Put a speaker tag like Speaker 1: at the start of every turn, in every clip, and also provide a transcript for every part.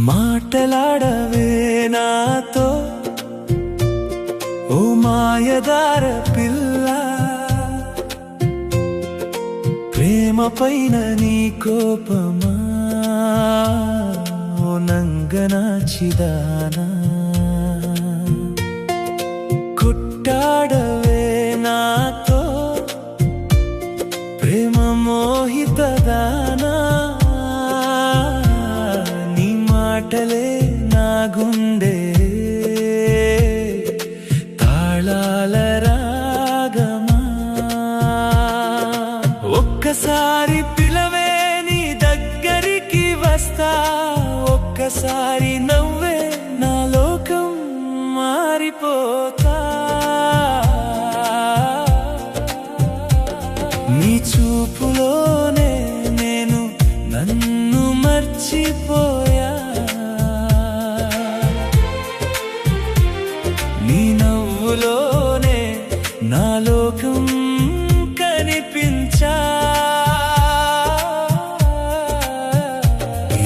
Speaker 1: మాటలాడవే నాతో ఓ మాయదార పిల్ల, ప్రేమ పైన నీ కోపమా ఓ నంగనాచిదానా. కొట్టాడవే నాతో ప్రేమ మోహితదానా, నీ మాటలే నా గుండె తాళాల రాగమా. ఒక్కసారి పిలవే నీ దగ్గరికి వస్తా, ఒక్కసారి నవ్వే నా లోకం మారిపోతా. నీ చూపులోనే నేను నన్ను మర్చిపోయా, నీ నవ్వులోనే నా లోకం కనిపించా.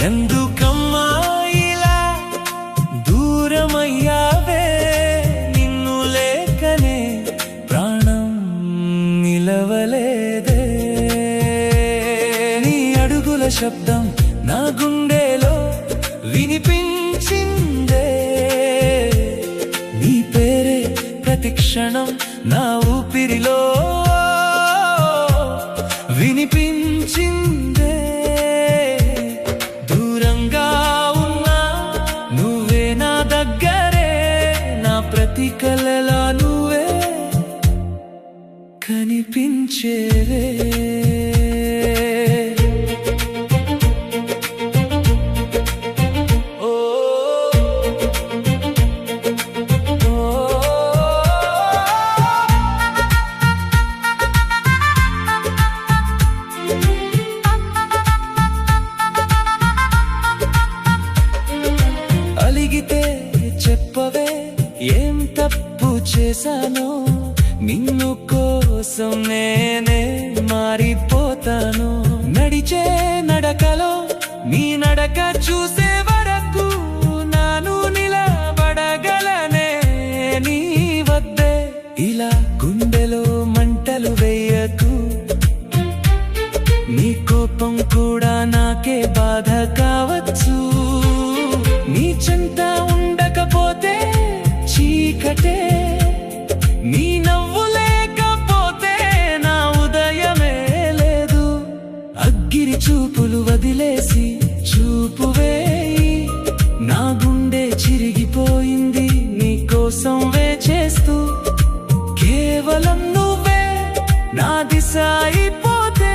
Speaker 1: ఎందుకమ్మా ఇలా దూరమయ్యావే, నిన్ను లేకనే ప్రాణం నిలవలేదే. నీ అడుగుల శబ్దం నా గుండెలో వినిపించిందే, నీ పేరే ప్రతి క్షణం నా ఊపిరిలో వినిపించిందే. దూరంగా ఉన్నా నువ్వే నా దగ్గరే, నా ప్రతి కలలా నువ్వే కనిపించేవే. అలిగితే చెప్పవే ఏం తప్పు చేశానో, నిన్ను కోసం నేనే మారిపోతాను. నడిచే నడకలో నీ నడక చూసే వరకు నాను నిలబడగలనే. నీ వద్దే ఇలా గుండెలో మంటలు వేయకు, నీ కోపం కూడా నాకే బాధ కావచ్చు. నీ చెంత ఉండకపోతే చీకటే, నీ నవ్వు లేకపోతే నా ఉదయమే లేదు. అగ్గిరి చూపులు వదిలేసి చూపు వేయి, నా గుండె చిరిగిపోయింది నీ కోసం వేచేస్తూ. కేవలం నువ్వే నా దిశ అయిపోతే,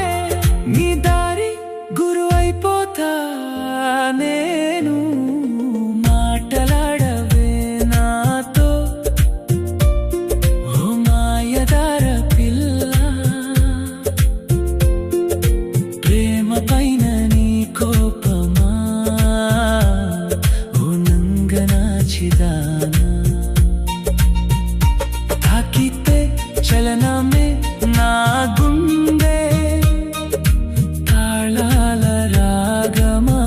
Speaker 1: నీ దారి గురు అయిపోతా నేను. మాటలాడవే నాతో ఓ మాయదార పిల్ల, ప్రేమ పైన నీ కోపమా ఓ నంగనాచిదానా. తాకితే చలనమే నా గుండె తాళాల రాగమా,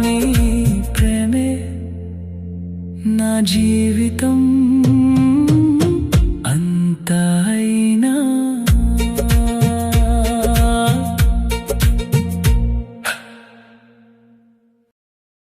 Speaker 1: నీ ప్రేమే నా జీవితం